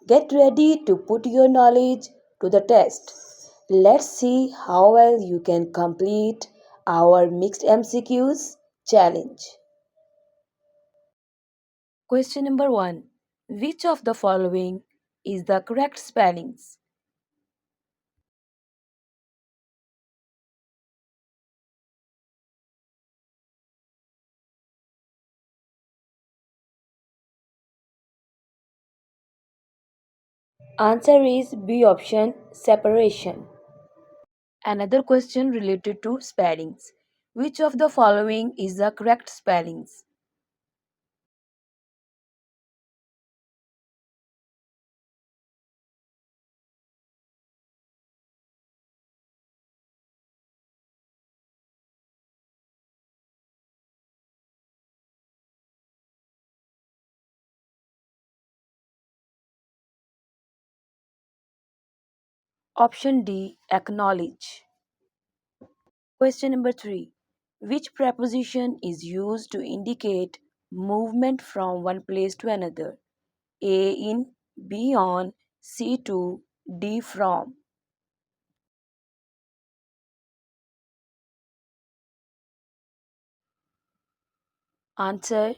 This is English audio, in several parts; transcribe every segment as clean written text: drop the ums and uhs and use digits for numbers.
Get ready to put your knowledge to the test. Let's see how well you can complete our mixed MCQs challenge. Question number 1. Which of the following is the correct spellings? Answer is B option, separation. Another question related to spellings. Which of the following is the correct spellings? Option D, acknowledge. Question number 3. Which preposition is used to indicate movement from one place to another? A in, B on, C to, D from. Answer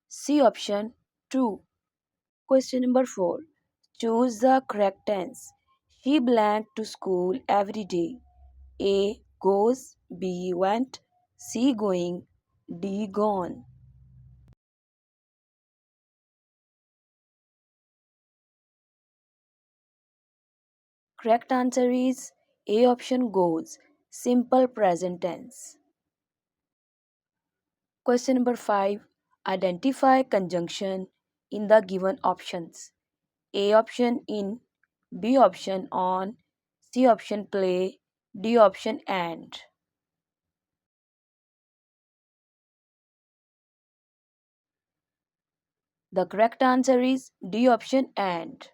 C option 2. Question number 4. Choose the correct tense. She blank to school every day. A goes, B went, C going, D gone. Correct answer is A option goes, simple present tense. Question number 5. Identify conjunction in the given options. A option in, B option on, C option play, D option and. The correct answer is D option and.